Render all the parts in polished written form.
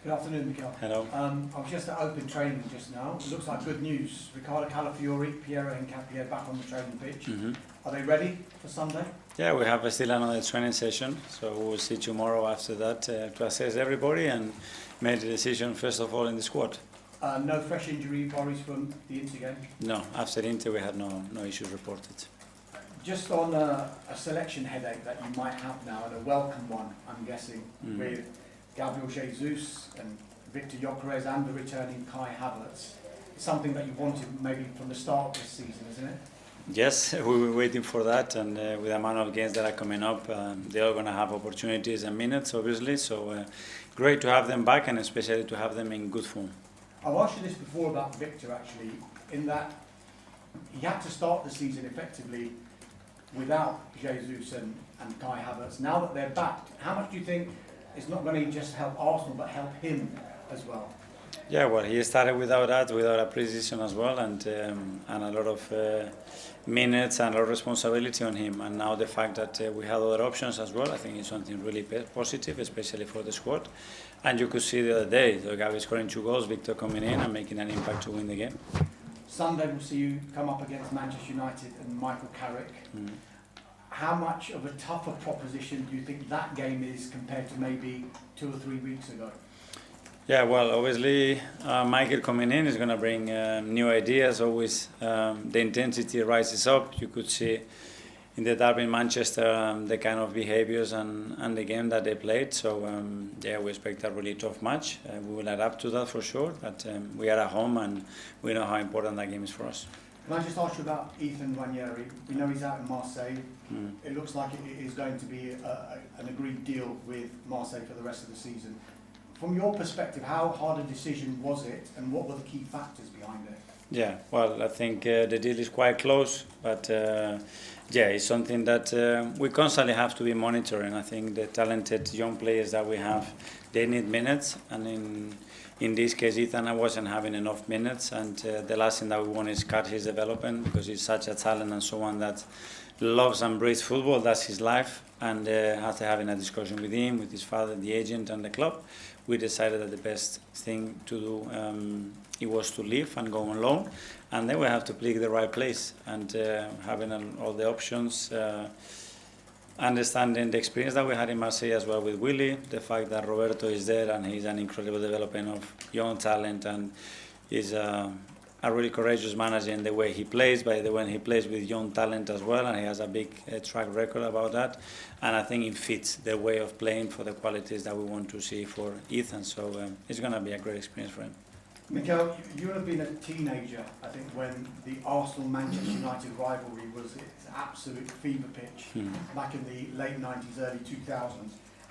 Good afternoon, Mikel. Hello. I was just at open training just now. It looks like good news. Ricardo Calafiori, Hincapiè back on the training pitch. Are they ready for Sunday? Yeah, we have still another training session, so we'll see tomorrow after that to assess everybody and make the decision first of all in the squad. No fresh injury worries from the Inter game? No, after Inter we had no issues reported. Just on a selection headache that you might have now, and a welcome one, I'm guessing, with Gabriel Jesus and Victor Gyökeres and the returning Kai Havertz. It's something that you wanted maybe from the start of this season, isn't it? Yes, we were waiting for that, and with the amount of games that are coming up, they're all going to have opportunities and minutes, obviously, so great to have them back, and especially to have them in good form. I've asked you this before about Victor, actually, in that he had to start the season effectively without Jesus and Kai Havertz. Now that they're back, how much do you think it's not going to just help Arsenal, but help him as well? Yeah, well, he started without a pre-season as well, and a lot of minutes and a lot of responsibility on him. And now the fact that we have other options as well, I think is something really positive, especially for the squad. And you could see the other day, the guy scoring 2 goals, Victor coming in and making an impact to win the game. Sunday we'll see you come up against Manchester United and Mikel Carrick. How much of a tougher proposition do you think that game is compared to maybe 2 or 3 weeks ago? Yeah, well, obviously Mikel coming in is going to bring new ideas. Always the intensity rises up. You could see in the derby in Manchester the kind of behaviours and the game that they played. So yeah, we expect a really tough match. We will adapt to that for sure. But we are at home and we know how important that game is for us. Can I just ask you about Ethan Ranieri? We know he's out in Marseille. It looks like it is going to be an agreed deal with Marseille for the rest of the season. From your perspective, how hard a decision was it, and what were the key factors behind it? Yeah, well, I think the deal is quite close, but yeah, it's something that we constantly have to be monitoring. I think the talented young players that we have, they need minutes, and in this case, Ethan wasn't having enough minutes, and the last thing that we want is cut his development, because he's such a talent and someone that loves and breathes football. That's his life. And after having a discussion with him, with his father, the agent, and the club, we decided that the best thing to do it was to leave and go on loan, and then we have to pick the right place. And having all the options, understanding the experience that we had in Marseille as well with Willy, the fact that Roberto is there and he's an incredible development of young talent, and he's a really courageous manager in the way he plays, by the way he plays with young talent as well, and he has a big track record about that. And I think it fits the way of playing for the qualities that we want to see for Ethan. So it's going to be a great experience for him. Mikel, you would have been a teenager, I think, when the Arsenal-Manchester United rivalry was its absolute fever pitch back in the late 90s, early 2000s.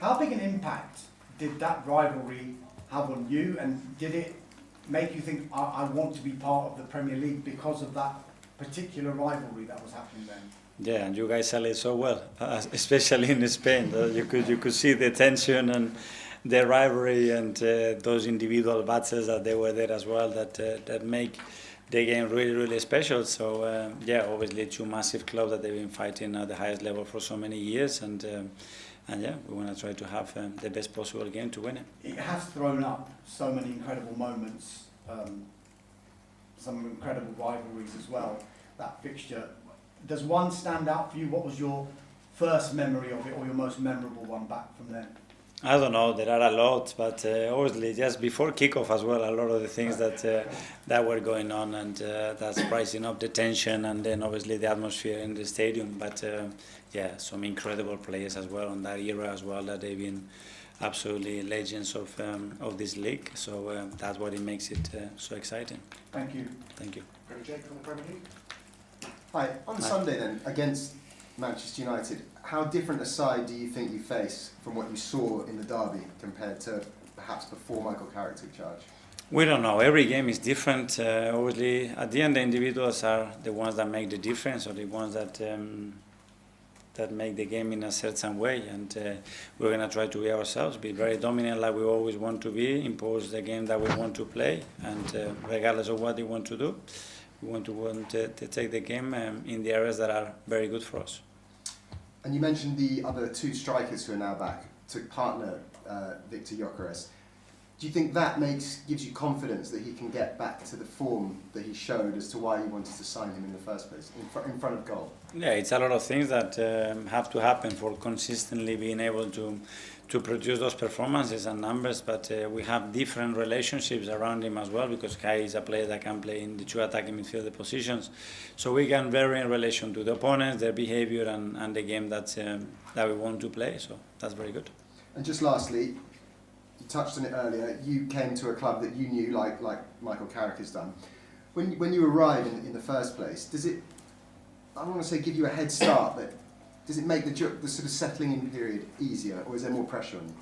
How big an impact did that rivalry have on you, and did it make you think, I want to be part of the Premier League because of that particular rivalry that was happening then? Yeah, and you guys sell it so well, especially in Spain. You could see the tension and the rivalry and those individual battles that they were there as well, that make the game really, really special. So yeah, obviously 2 massive clubs that they've been fighting at the highest level for so many years, and yeah, we want to try to have the best possible game to win it. It has thrown up so many incredible moments, some incredible rivalries as well, that fixture. Does one stand out for you? What was your first memory of it, or your most memorable one back from then? I don't know, there are a lot, but obviously just before kickoff as well, a lot of the things that were going on, and that's pricing up the tension, and then obviously the atmosphere in the stadium. But yeah, some incredible players as well on that era as well, that they've been absolutely legends of this league. So that's what it makes it so exciting. Thank you. Thank you. Jake from the Premier League. Hi, on Sunday then, against Manchester United, how different a side do you think you face from what you saw in the derby compared to perhaps before Mikel Carrick took charge? We don't know. Every game is different. Obviously, at the end, the individuals are the ones that make the difference, or the ones that make the game in a certain way. And we're going to try to be ourselves, be very dominant like we always want to be, impose the game that we want to play, and regardless of what they want to do, we want to take the game in the areas that are very good for us. And you mentioned the other 2 strikers who are now back to partner Victor Gyökeres. Do you think that gives you confidence that he can get back to the form that he showed as to why you wanted to sign him in the first place, in front of goal? Yeah, it's a lot of things that have to happen for consistently being able to produce those performances and numbers, but we have different relationships around him as well, because Kai is a player that can play in the two attacking midfield positions, so we can vary in relation to the opponents, their behavior, and the game that we want to play, so that's very good. And just lastly, you touched on it earlier, you came to a club that you knew, like Michael Carrick has done. When you arrived in the first place, does it, I don't want to say give you a head start, but does it make the sort of settling in period easier, or is there more pressure on you?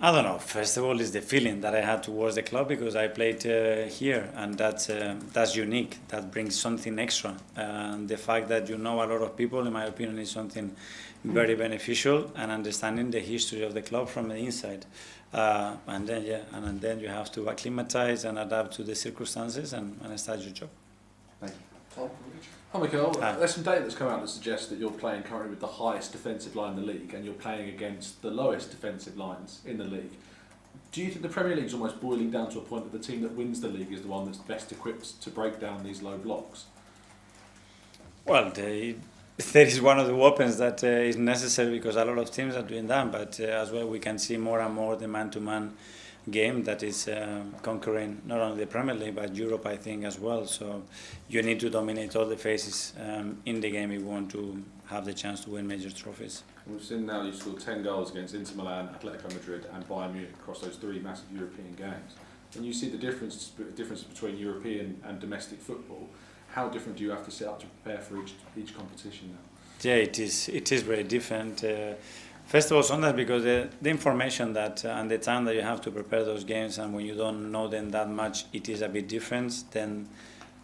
I don't know. First of all, it's the feeling that I had towards the club, because I played here, and that's unique. That brings something extra. And the fact that you know a lot of people, in my opinion, is something very beneficial, and understanding the history of the club from the inside. And then you have to acclimatize and adapt to the circumstances and start your job. Thank you. Tom? Hi Mikel, there's some data that's come out that suggests that you're playing currently with the highest defensive line in the league, and you're playing against the lowest defensive lines in the league. Do you think the Premier League is almost boiling down to a point that the team that wins the league is the one that's best equipped to break down these low blocks? Well, there is one of the weapons that is necessary, because a lot of teams are doing that, but as well we can see more and more the man-to-man game that is conquering not only the Premier League but Europe, I think, as well. So you need to dominate all the phases in the game if you want to have the chance to win major trophies. We've seen now you scored 10 goals against Inter Milan, Atletico Madrid and Bayern Munich across those three massive European games. And you see the difference between European and domestic football. How different do you have to set up to prepare for each competition now? Yeah, it is very different. First of all, sometimes because the information that and the time that you have to prepare those games, and when you don't know them that much, it is a bit different. Then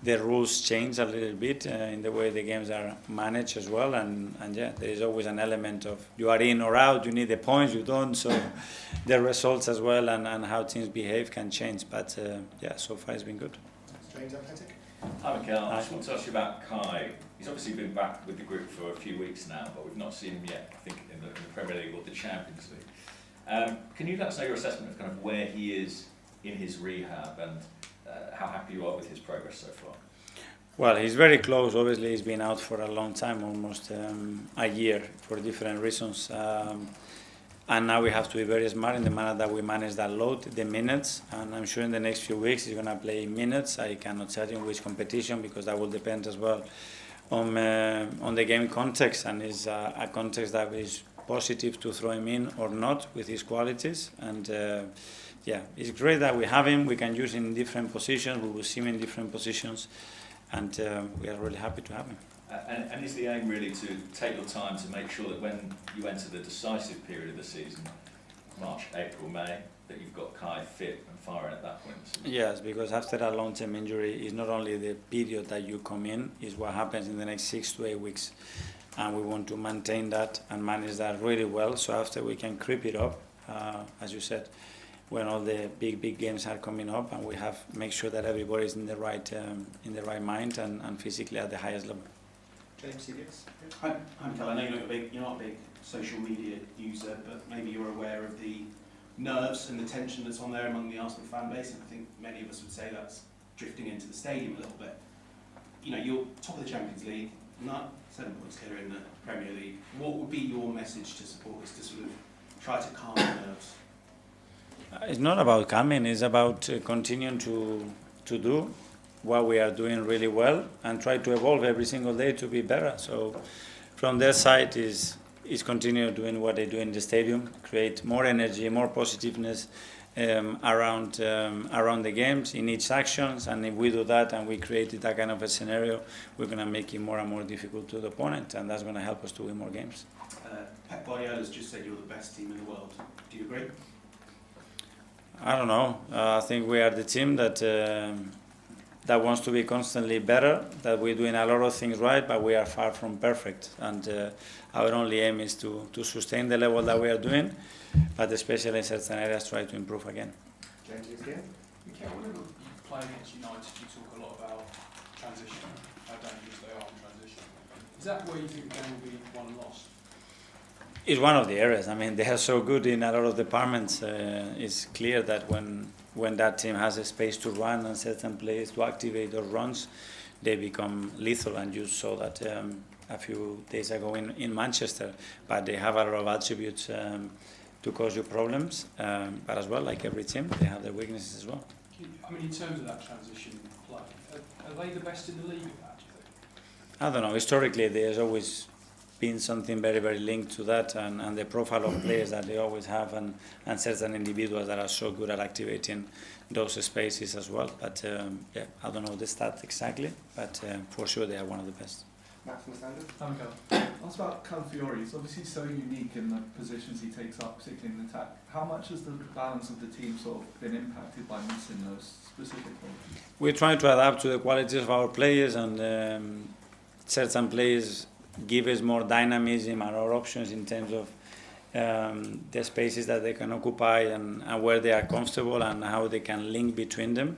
the rules change a little bit in the way the games are managed as well. And yeah, there is always an element of you are in or out, you need the points, you don't. So the results as well and how teams behave can change. But yeah, so far it's been good. James Athletic. Hi Mikel, I just want to ask you about Kai. He's obviously been back with the group for a few weeks now, but we've not seen him yet, I think, in the Premier League or the Champions League. Can you let us know your assessment of kind of where he is in his rehab and how happy you are with his progress so far? Well, he's very close. Obviously, he's been out for a long time, almost a year, for different reasons. And now we have to be very smart in the manner that we manage that load, the minutes. And I'm sure in the next few weeks he's going to play minutes. I cannot tell you in which competition, because that will depend as well on the game context. And it's a context that is positive to throw him in or not with his qualities. And yeah, it's great that we have him. We can use him in different positions. We will see him in different positions. And we are really happy to have him. And is the aim really to take your time to make sure that when you enter the decisive period of the season, March, April, May, that you've got Kai fit and firing at that point? Yes, because after a long-term injury, it's not only the period that you come in, it's what happens in the next 6 to 8 weeks. And we want to maintain that and manage that really well, so after we can creep it up, as you said, when all the big games are coming up, and we have make sure that everybody is in the right mind and physically at the highest level. James, CBS. Hi, Mikel. I know you're not a big social media user, but maybe you're aware of the nerves and the tension that's on there among the Arsenal fan base, and I think many of us would say that's drifting into the stadium a little bit. You know, you're top of the Champions League, not 7 points clear in the Premier League. What would be your message to supporters to sort of try to calm the nerves? It's not about calming, it's about continuing to do what we are doing really well and try to evolve every single day to be better. So from their side is continue doing what they do in the stadium, create more energy, more positiveness around the games in each actions, and if we do that and we create that kind of a scenario, we're going to make it more and more difficult to the opponent, and that's going to help us to win more games. Pep Guardiola's just said you're the best team in the world. Do you agree? I don't know. I think we are the team that wants to be constantly better, that we're doing a lot of things right, but we are far from perfect. And our only aim is to sustain the level that we are doing, but especially in certain areas try to improve again. James is here. Mikel, whenever you play against United, you talk a lot about transition, how dangerous they are in transition. Is that where you think the game will be won and lost? It's one of the areas. I mean, they are so good in a lot of departments. It's clear that when that team has a space to run and certain players to activate those runs, they become lethal. And you saw that a few days ago in Manchester. But they have a lot of attributes to cause you problems. But as well, like every team, they have their weaknesses as well. I mean, in terms of that transition play, are they the best in the league at that, do you think? I don't know. Historically, there's always been something very, very linked to that, and the profile of players that they always have, and certain individuals that are so good at activating those spaces as well. But yeah, I don't know the stat exactly, but for sure they are one of the best. Matt from the Standard. Hi, Mikel. Ask about Calafiori. He's obviously so unique in the positions he takes up, particularly in attack. How much has the balance of the team sort of been impacted by missing those specific qualities? We're trying to adapt to the qualities of our players, and certain players give us more dynamism and more options in terms of the spaces that they can occupy and where they are comfortable and how they can link between them.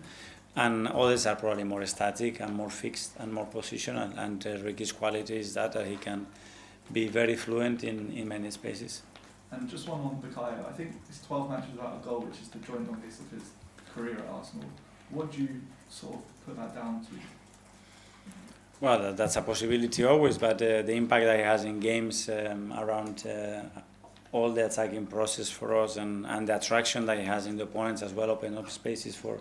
And others are probably more static and more fixed and more positional. And Ricky's quality is that he can be very fluent in many spaces. And just one on Bukayo. I think it's 12 matches without a goal, which is the joint longest of his career at Arsenal. What do you sort of put that down to? Well, that's a possibility always, but the impact that he has in games around all the attacking process for us, and the attraction that he has in the opponents as well, open up spaces for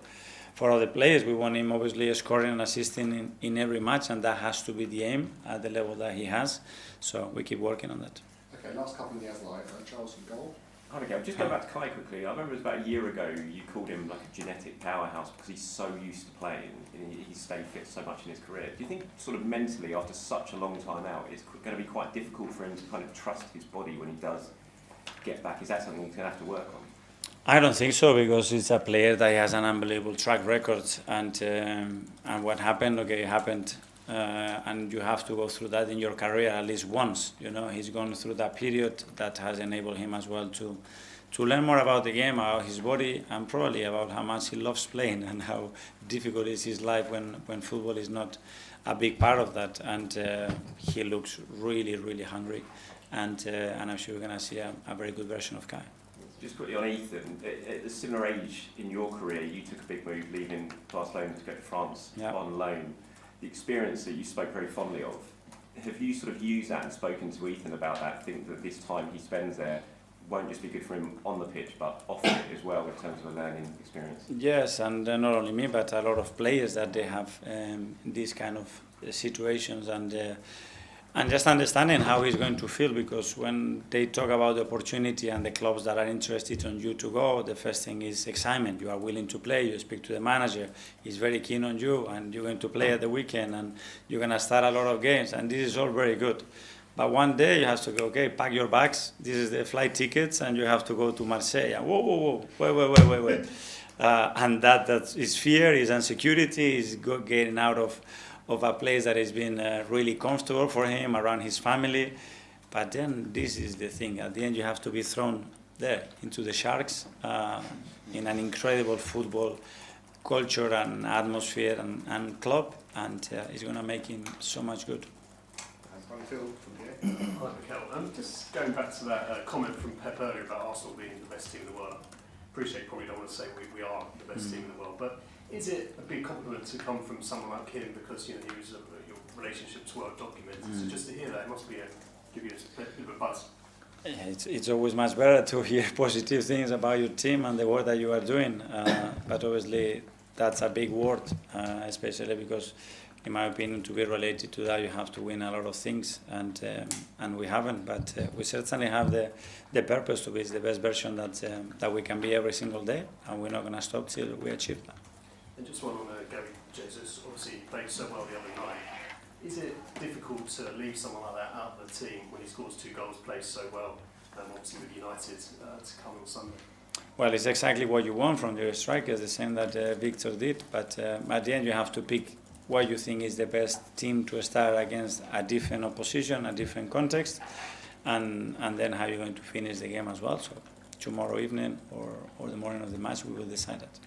other players. We want him obviously scoring and assisting in every match, and that has to be the aim at the level that he has. So we keep working on that. Okay, last couple in the other line. Charles from goal. Hi, Mikel. Just going back to Kai quickly. I remember it was about a year ago you called him like a genetic powerhouse because he's so used to playing and he's stayed fit so much in his career. Do you think sort of mentally after such a long time out it's going to be quite difficult for him to kind of trust his body when he does get back? Is that something he's going to have to work on? I don't think so, because he's a player that has an unbelievable track record, and what happened, okay, it happened, and you have to go through that in your career at least once. You know, he's gone through that period that has enabled him as well to learn more about the game, about his body, and probably about how much he loves playing and how difficult is his life when football is not a big part of that. And he looks really, really hungry, and I'm sure we're going to see a very good version of Kai. Just quickly on Ethan, at a similar age in your career, you took a big move leaving Barcelona to go to France on loan. The experience that you spoke very fondly of, have you sort of used that and spoken to Ethan about that? Think that this time he spends there won't just be good for him on the pitch, but off it as well in terms of a learning experience? Yes, and not only me, but a lot of players that they have these kind of situations, and just understanding how he's going to feel, because when they talk about the opportunity and the clubs that are interested in you to go, the first thing is excitement. You are willing to play, you speak to the manager, he's very keen on you, and you're going to play at the weekend, and you're going to start a lot of games, and this is all very good. But one day you have to go, okay, pack your bags, this is the flight tickets, and you have to go to Marseille. Whoa, wait. And that is fear, is insecurity, is getting out of a place that has been really comfortable for him, around his family. But then this is the thing. At the end, you have to be thrown there into the Sharks in an incredible football culture and atmosphere and club, and it's going to make him so much good. Phil from here. Hi, Mikel. Just going back to that comment from Pep earlier about Arsenal being the best team in the world. Appreciate you probably don't want to say we are the best team in the world, but is it a big compliment to come from someone like him, because you know he was your relationships were documented? So just to hear that, it must be give you a bit of a buzz. It's always much better to hear positive things about your team and the work that you are doing, but obviously that's a big word, especially because, in my opinion, to be related to that, you have to win a lot of things, and we haven't. But we certainly have the purpose to be the best version that we can be every single day, and we're not going to stop till we achieve that. And just one on Gary Jesus. Obviously, he played so well the other night. Is it difficult to leave someone like that out of the team when he scores 2 goals, plays so well, obviously with United, to come on Sunday? Well, it's exactly what you want from your strikers, the same that Victor did. But at the end, you have to pick what you think is the best team to start against a different opposition, a different context, and then how you're going to finish the game as well. So tomorrow evening or the morning of the match, we will decide that.